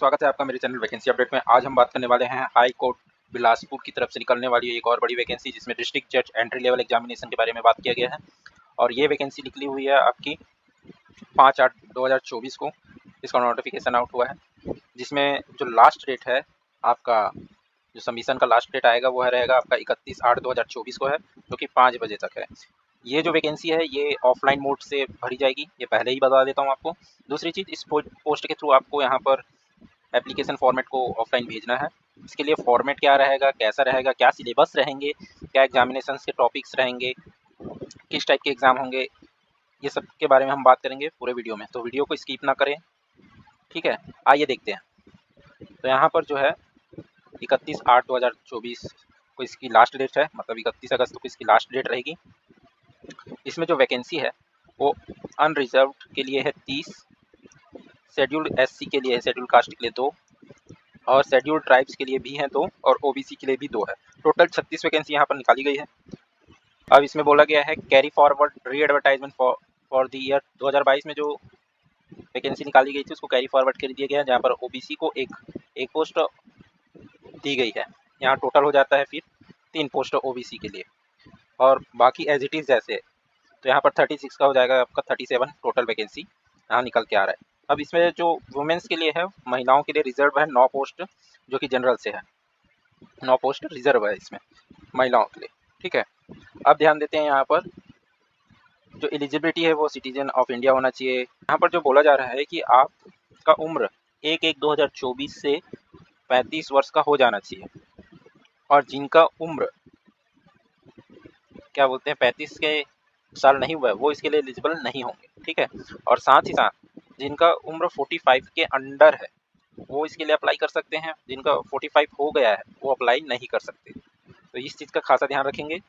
स्वागत है आपका मेरे चैनल वैकेंसी अपडेट में। आज हम बात करने वाले हैं हाई कोर्ट बिलासपुर की तरफ से निकलने वाली एक और बड़ी वैकेंसी, जिसमें डिस्ट्रिक्ट जज एंट्री लेवल एग्जामिनेशन के बारे में बात किया गया है। और ये वैकेंसी निकली हुई है आपकी 5/8/2024 को इसका नोटिफिकेशन आउट हुआ है, जिसमें जो लास्ट डेट है आपका, जो सबमिशन का लास्ट डेट आएगा वो रहेगा आपका 31/8/2024 को है, जो कि 5 बजे तक है। ये जो वैकेंसी है ये ऑफलाइन मोड से भरी जाएगी, ये पहले ही बता देता हूँ आपको। दूसरी चीज़, इस पोस्ट के थ्रू आपको यहाँ पर एप्लीकेशन फॉर्मेट को ऑफलाइन भेजना है। इसके लिए फॉर्मेट क्या रहेगा, कैसा रहेगा, क्या सिलेबस रहेंगे, क्या एग्जामिनेशन के टॉपिक्स रहेंगे, किस टाइप के एग्ज़ाम होंगे, ये सब के बारे में हम बात करेंगे पूरे वीडियो में, तो वीडियो को स्किप ना करें, ठीक है। आइए देखते हैं। तो यहाँ पर जो है 31/8/2024 को इसकी लास्ट डेट है, मतलब 31 अगस्त को इसकी लास्ट डेट रहेगी। इसमें जो वैकेंसी है वो अनरिजर्व्ड के लिए है 30, शेड्यूल्ड एससी के लिए है, शेड्यूल्ड कास्ट के लिए 2, और शेड्यूल्ड ट्राइब्स के लिए भी हैं 2, और ओबीसी के लिए भी 2 है। टोटल 36 वैकेंसी यहाँ पर निकाली गई है। अब इसमें बोला गया है कैरी फॉरवर्ड री एडवर्टाइजमेंट फॉर द ईयर 2022 में जो वैकेंसी निकाली गई थी उसको कैरी फॉरवर्ड कर दिया गया है, जहाँ पर ओबीसी को एक पोस्ट दी गई है। यहाँ टोटल हो जाता है फिर 3 पोस्ट ओबीसी के लिए, और बाकी एज इट इज़ जैसे, तो यहाँ पर 36 का हो जाएगा आपका 37 टोटल वैकेंसी यहाँ निकल के आ रहा है। अब इसमें जो वुमेन्स के लिए है, महिलाओं के लिए रिजर्व है 9 पोस्ट, जो कि जनरल से है। 9 पोस्ट रिजर्व है इसमें महिलाओं के लिए, ठीक है। अब ध्यान देते हैं, यहाँ पर जो एलिजिबिलिटी है वो सिटीजन ऑफ इंडिया होना चाहिए। यहाँ पर जो बोला जा रहा है कि आपका उम्र 1/1/2024 से 35 वर्ष का हो जाना चाहिए, और जिनका उम्र क्या बोलते हैं 35 के साल नहीं हुआ है वो इसके लिए एलिजिबल नहीं होंगे, ठीक है। और साथ ही साथ जिनका उम्र 45 के अंडर है वो इसके लिए अप्लाई कर सकते हैं, जिनका 45 हो गया है वो अप्लाई नहीं कर सकते, तो इस चीज़ का खासा ध्यान रखेंगे।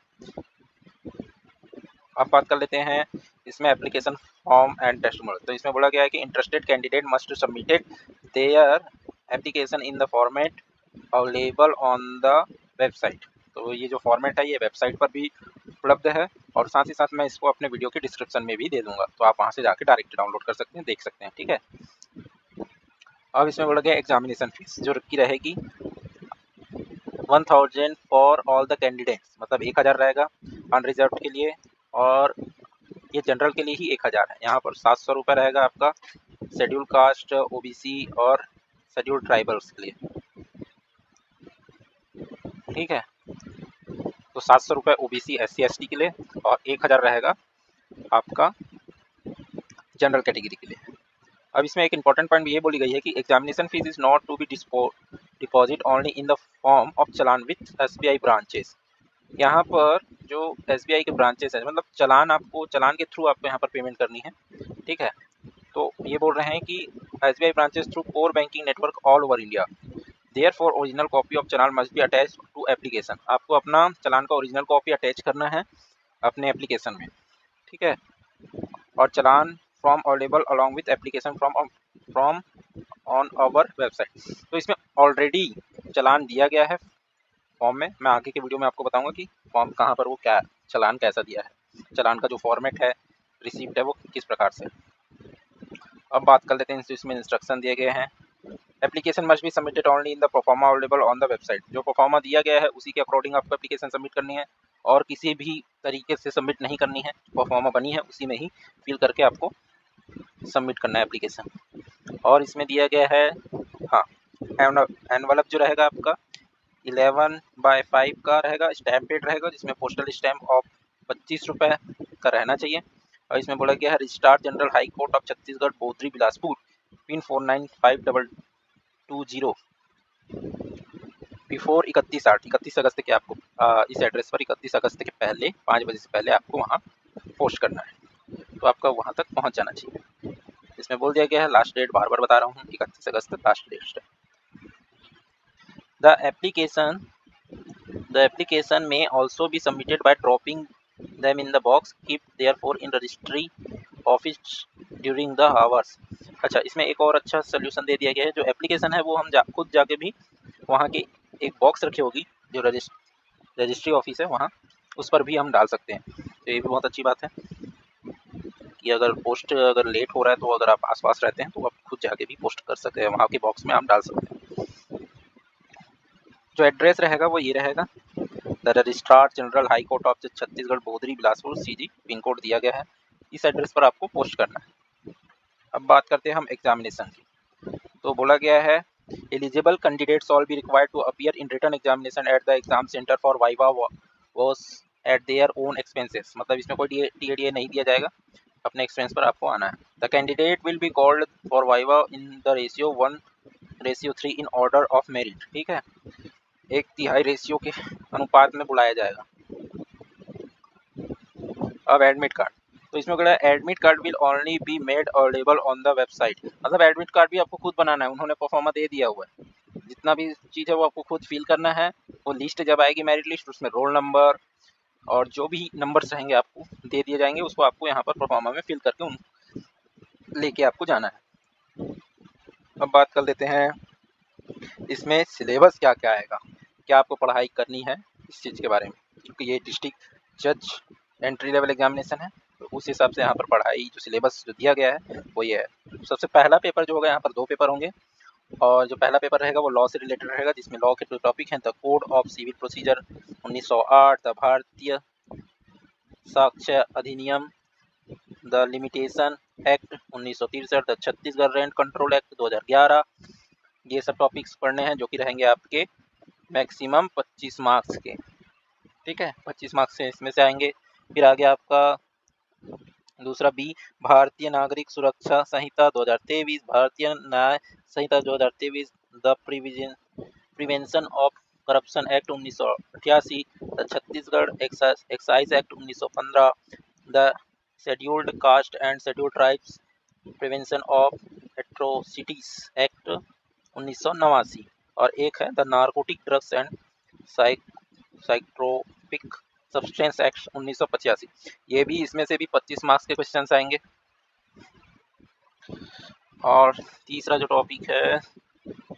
अब बात कर लेते हैं इसमें एप्लीकेशन फॉर्म एंड टेस्टिमोनियल। तो इसमें बोला गया है कि interested candidate must submitted their application in the format available on the website. तो ये जो फॉर्मेट है ये वेबसाइट पर भी उपलब्ध है, और साथ ही साथ मैं इसको अपने वीडियो के डिस्क्रिप्शन में भी दे दूंगा, तो आप वहाँ से जाके डायरेक्ट डाउनलोड कर सकते हैं, देख सकते हैं, ठीक है। अब इसमें बोला गया एग्जामिनेशन फीस जो की रहेगी 1000 फॉर ऑल द कैंडिडेट्स, मतलब 1000 रहेगा अनरिजर्व के लिए, और ये जनरल के लिए ही 1000 है। यहाँ पर 700 रुपये रहेगा आपका शेड्यूल कास्ट, ओबीसी और शेड्यूल ट्राइबल्स के लिए, ठीक है। तो 700 रुपये ओबीसी एससी एसटी के लिए, और 1000 रहेगा आपका जनरल कैटेगरी के लिए। अब इसमें एक इंपॉर्टेंट पॉइंट ये बोली गई है कि examination fees is not to be deposit only in the form of challan with SBI branches. यहाँ पर जो एसबीआई के ब्रांचेस है, मतलब चलान के थ्रू आपको यहाँ पर पेमेंट करनी है, ठीक है। तो ये बोल रहे हैं कि SBI branches through core banking network all over India, therefore original copy of challan must be attached to application. आपको अपना चलान का ओरिजिनल कॉपी अटैच करना है अपने एप्लीकेशन में, ठीक है। और challan form available along with application form on our website. तो इसमें ऑलरेडी चलान दिया गया है फॉर्म में, मैं आगे के वीडियो में आपको बताऊंगा कि फॉर्म कहाँ पर वो क्या चलान कैसा दिया है, चलान का जो फॉर्मेट है रिसीप्ट है वो किस प्रकार से। अब बात कर लेते हैं, इसमें इंस्ट्रक्शन दिए गए हैं। Application must be submitted only in the pro forma available on the website. जो परफॉर्मा दिया गया है उसी के अकॉर्डिंग आपको एप्लीकेशन सबमिट करनी है, और किसी भी तरीके से सबमिट नहीं करनी है। परफॉर्मा बनी है उसी में ही फिल करके आपको सबमिट करना है एप्लीकेशन। और इसमें दिया गया है, हाँ, एनवलप जो रहेगा आपका 11/5 का रहेगा, स्टैम्पेड रहेगा, जिसमें पोस्टल स्टैम्प ऑफ 25 रुपये का रहना चाहिए। और इसमें बोला गया है registrar general high court of Chhattisgarh Bodhri Bilaspur pin 495220 before 31 अगस्त के आपको इस एड्रेस पर 31 अगस्त के पहले 5 बजे से पहले आपको वहाँ पोस्ट करना है, तो आपका वहाँ तक पहुँच जाना चाहिए। इसमें बोल दिया गया है लास्ट डेट बार बार बता रहा हूँ, 31 अगस्त लास्ट डेट है। The application may also be submitted by dropping them in the box keep therefore in registry office during the hours। अच्छा, इसमें एक और अच्छा सोल्यूशन दे दिया गया है, जो एप्लीकेशन है वो हम खुद जाके भी वहाँ की एक बॉक्स रखी होगी जो रजिस्ट्री ऑफिस है वहाँ, उस पर भी हम डाल सकते हैं। तो ये भी बहुत अच्छी बात है कि अगर पोस्ट अगर लेट हो रहा है तो अगर आप आसपास रहते हैं तो आप खुद जाके भी पोस्ट कर सकते हैं, वहाँ के बॉक्स में आप डाल सकते हैं। जो एड्रेस रहेगा वो ये रहेगा, the registrar general high court of Chhattisgarh Bodhri Bilaspur CG, pin code दिया गया है, इस एड्रेस पर आपको पोस्ट करना है। अब बात करते हैं हम एग्जामिनेशन की। तो बोला गया है eligible candidates all be required to appear in written examination at the exam centre for viva was at their own expenses, मतलब इसमें कोई टीएडीए नहीं दिया जाएगा, अपने एक्सपेंस पर आपको आना है। The candidate will be called for viva in the ratio 1:3 in order of merit, ठीक है, 1/3 रेशियो के अनुपात में बुलाया जाएगा। अब एडमिट कार्ड, तो इसमें क्या है, admit card will only be made available on the website, मतलब एडमिट कार्ड भी आपको खुद बनाना है, उन्होंने परफॉर्मा दे दिया हुआ है, जितना भी चीज़ है वो आपको खुद फिल करना है। वो लिस्ट जब आएगी मेरिट लिस्ट, उसमें रोल नंबर और जो भी नंबर्स रहेंगे आपको दे दिए जाएंगे, उसको आपको यहाँ पर परफॉर्मा में फिल करके उन लेके आपको जाना है। अब बात कर लेते हैं इसमें सिलेबस क्या क्या आएगा, क्या आपको पढ़ाई करनी है इस चीज़ के बारे में, क्योंकि ये डिस्ट्रिक्ट जज एंट्री लेवल एग्जामिनेशन है, तो उस हिसाब से यहाँ पर पढ़ाई जो सिलेबस जो दिया गया है वो ये है। सबसे पहला पेपर जो होगा, यहाँ पर 2 पेपर होंगे, और जो पहला पेपर रहेगा वो लॉ से रिलेटेड रहेगा, जिसमें लॉ के जो टॉपिक हैं, the code of civil procedure 1908, the Bharatiya Sakshya Adhiniyam, the limitation act 1963, the Chhattisgarh rent control act 2011, ये सब टॉपिक्स पढ़ने हैं जो कि रहेंगे आपके मैक्सिमम 25 मार्क्स के, ठीक है, 25 मार्क्स से इसमें से आएंगे। फिर आगे आपका दूसरा बी, भारतीय नागरिक सुरक्षा संहिता 2023, भारतीय न्याय संहिता 2023, the prevention of corruption act 1988, the Chhattisgarh excise act 1915, the scheduled caste and scheduled tribes prevention of atrocities act 1989, और एक है the narcotic drugs and psychotropic substance act 1985, ये भी इसमें से भी 25 मार्क्स के क्वेश्चंस आएंगे। और तीसरा जो टॉपिक है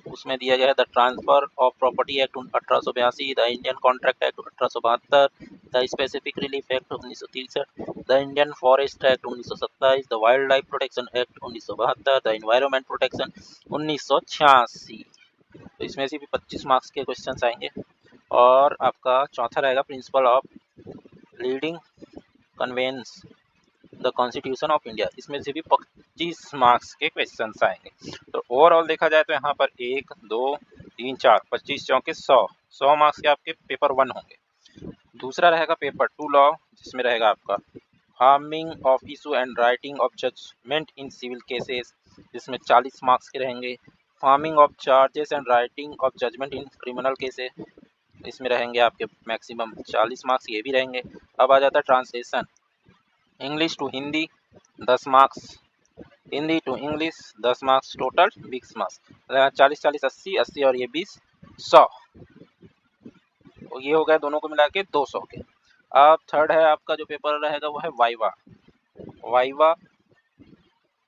उसमें दिया गया है the transfer of property act 1882, the Indian contract act 1872, the specific relief act 1963, the Indian forest act 1927, the wild life protection act 1972, the environment protection 1986, तो इसमें से भी 25 मार्क्स के क्वेश्चंस आएंगे। और आपका चौथा रहेगा principle of leading conveyance the constitution of India, इसमें से भी 25 मार्क्स के क्वेश्चंस आएंगे। तो ओवरऑल देखा जाए तो यहाँ पर 1 2 3 4 25 चौके 100 मार्क्स के आपके पेपर 1 होंगे। दूसरा रहेगा पेपर 2 लॉ, जिसमें रहेगा आपका framing of issue and writing of judgement in civil cases, जिसमें 40 मार्क्स के रहेंगे। Framing of charges and writing of judgement in criminal cases, इसमें रहेंगे आपके मैक्सिमम 40 मार्क्स, ये भी रहेंगे। अब आ जाता है translation, English to Hindi 10 marks, Hindi to English 10 marks, total 20 marks, 40 40 80 80 और ये 20 100, तो ये हो गया दोनों को मिला के 200 के। अब थर्ड है आपका जो पेपर रहेगा वो है वाइवा, वाइवा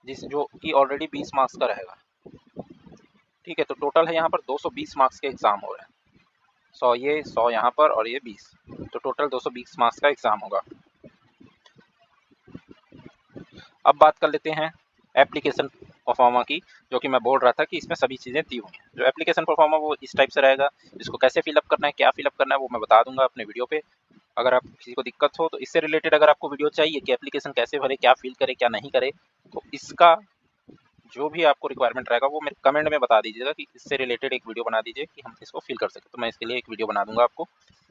जो कि ऑलरेडी 20 मार्क्स का रहेगा, ठीक है, तो टोटल है यहाँ पर 220 मार्क्स के एग्जाम हो रहे हैं, 100 ये 100 यहाँ पर और ये 20, तो टोटल 220 मार्क्स का एग्जाम होगा। अब बात कर लेते हैं एप्लीकेशन परफॉर्मा की, जो कि मैं बोल रहा था कि इसमें सभी चीज़ें दी हुई हैं। जो एप्लीकेशन परफॉर्मा वो इस टाइप से रहेगा, इसको कैसे फिलअप करना है, क्या फिलअप करना है, वो मैं बता दूंगा अपने वीडियो पे। अगर आप किसी को दिक्कत हो तो इससे रिलेटेड अगर आपको वीडियो चाहिए कि एप्लीकेशन कैसे भरे, क्या फिल करे, क्या नहीं करे, तो इसका जो भी आपको रिक्वायरमेंट रहेगा वो मेरे कमेंट में बता दीजिएगा कि इससे रिलेटेड एक वीडियो बना दीजिए कि हम इसको फिल कर सकें, तो मैं इसके लिए एक वीडियो बना दूंगा आपको,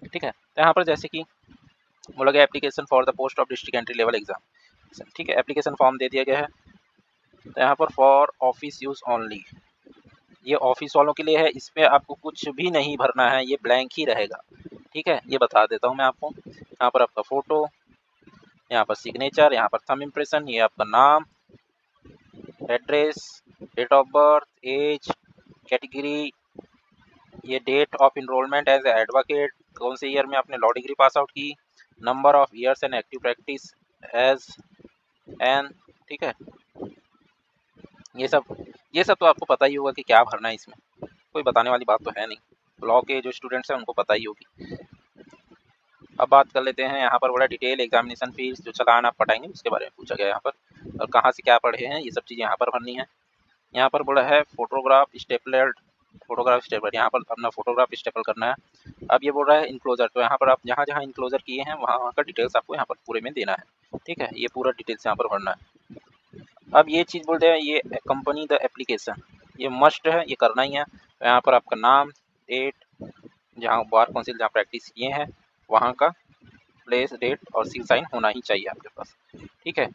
ठीक है। तो यहाँ पर जैसे कि बोला गया application for the post of district entry level exam, ठीक है, एप्लीकेशन फॉर्म दे दिया गया है। तो यहाँ पर फॉर ऑफिस यूज़ ओनली, ये ऑफिस वालों के लिए है, इसमें आपको कुछ भी नहीं भरना है, ये ब्लैंक ही रहेगा, ठीक है, ये बता देता हूँ मैं आपको। यहाँ पर आपका फ़ोटो, यहाँ पर सिग्नेचर, यहाँ पर थंब इम्प्रेशन, ये आपका नाम, address, date of birth, age, category, ये date of enrolment as advocate, कौन से ईयर में आपने लॉ डिग्री पास आउट की, number of years and active practice as an, ठीक है, ये सब तो आपको पता ही होगा कि क्या भरना है, इसमें कोई बताने वाली बात तो है नहीं, लॉ के जो स्टूडेंट्स हैं उनको पता ही होगी। अब बात कर लेते हैं, यहाँ पर बड़ा डिटेल एग्जामिनेशन फीस जो चालान आप पटाएंगे उसके बारे में पूछा गया यहाँ पर, और कहाँ से क्या पढ़े हैं ये सब चीज़ें यहाँ पर भरनी है। यहाँ पर बोला है फोटोग्राफ स्टेपलर, यहाँ पर अपना फोटोग्राफ स्टेपल करना है। अब ये बोल रहा है इनक्लोजर, तो यहाँ पर आप जहाँ जहाँ इनक्लोजर किए हैं वहाँ का डिटेल्स आपको यहाँ पर पूरे में देना है। ठीक है, ये पूरा डिटेल्स यहाँ पर भरना है। अब ये चीज़ बोलते हैं ये कंपनी द एप्लीकेशन, ये मस्ट है, ये करना ही है। तो यहाँ पर आपका नाम, डेट, जहाँ बार काउंसिल जहाँ प्रैक्टिस किए हैं वहाँ का प्लेस, डेट और सील साइन होना ही चाहिए आपके पास। ठीक है,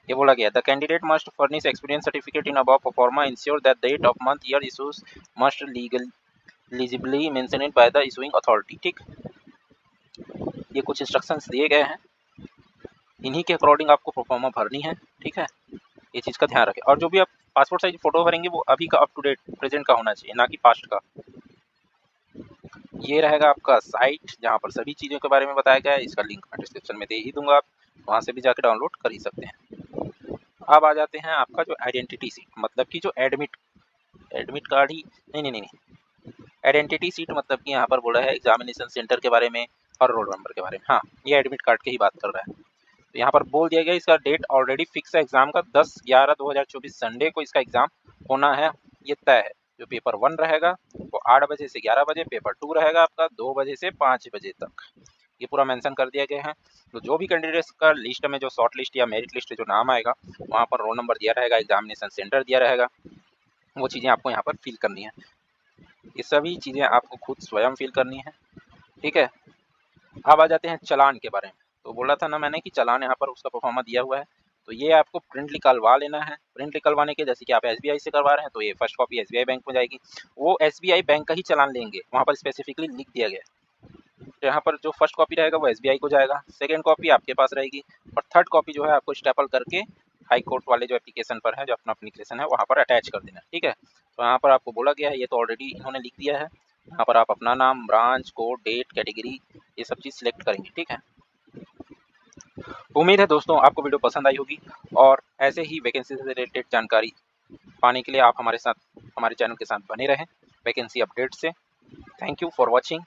ये बोला गया the candidate must furnish experience certificate in above proforma ensure that date of month year issues must legibly mentioned by the issuing authority. ठीक, ये कुछ इंस्ट्रक्शंस दिए गए हैं, इन्हीं के अकॉर्डिंग आपको परफॉर्मा भरनी है। ठीक है, ये चीज़ का ध्यान रखें। और जो भी आप पासपोर्ट साइज फोटो भरेंगे वो अभी का अप टू डेट प्रेजेंट का होना चाहिए, ना कि पास्ट का। ये रहेगा आपका साइट जहाँ पर सभी चीज़ों के बारे में बताया गया है, इसका लिंक मैं डिस्क्रिप्शन में दे ही दूंगा, आप वहाँ से भी जाकर डाउनलोड कर ही सकते हैं। अब आ जाते हैं आपका जो आइडेंटिटी सीट, मतलब कि जो एडमिट कार्ड ही नहीं, आइडेंटिटी सीट मतलब कि यहाँ पर बोला है एग्जामिनेशन सेंटर के बारे में और रोल नंबर के बारे में। हाँ, ये एडमिट कार्ड की ही बात कर रहा है। तो यहाँ पर बोल दिया गया इसका डेट ऑलरेडी फिक्स है एग्जाम का, 10/11/2024 संडे को इसका एग्जाम होना है, ये तय है। जो पेपर 1 रहेगा वो 8 बजे से 11 बजे, पेपर 2 रहेगा आपका 2 बजे से 5 बजे तक, ये पूरा मेंशन कर दिया गया है। तो जो भी कैंडिडेट्स का लिस्ट में जो शॉर्ट लिस्ट या मेरिट लिस्ट जो नाम आएगा वहाँ पर रोल नंबर दिया रहेगा, एग्जामिनेशन सेंटर दिया रहेगा, वो चीज़ें आपको यहाँ पर फिल करनी है। ये सभी चीज़ें आपको खुद स्वयं फिल करनी है। ठीक है, अब आ जाते हैं चलान के बारे में। तो बोला था ना मैंने कि चलान यहाँ पर उसका परफॉर्मा दिया हुआ है, तो ये आपको प्रिंट निकलवा लेना है। प्रिंट निकलवाने के जैसे कि आप एसबीआई से करवा रहे हैं तो ये फर्स्ट कॉपी एसबीआई बैंक में जाएगी, वो एसबीआई बैंक का ही चलान लेंगे, वहाँ पर स्पेसिफिकली लिख दिया गया है। तो यहाँ पर जो फर्स्ट कॉपी रहेगा वो एसबीआई को जाएगा, सेकेंड कॉपी आपके पास रहेगी और थर्ड कॉपी जो है आपको स्टेपल करके हाई कोर्ट वाले जो एप्लीकेशन पर है, जो अपना एप्लीकेशन है वहाँ पर अटैच कर देना। ठीक है, तो यहाँ पर आपको बोला गया है, ये तो ऑलरेडी इन्होंने लिख दिया है, यहाँ पर आप अपना नाम, ब्रांच, कोड, डेट, कैटेगरी, ये सब चीज़ सिलेक्ट करेंगे। ठीक है, उम्मीद है दोस्तों आपको वीडियो पसंद आई होगी और ऐसे ही वैकेंसी से रिलेटेड जानकारी पाने के लिए आप हमारे चैनल के साथ बने रहें वैकेंसी अपडेट से। Thank you for watching.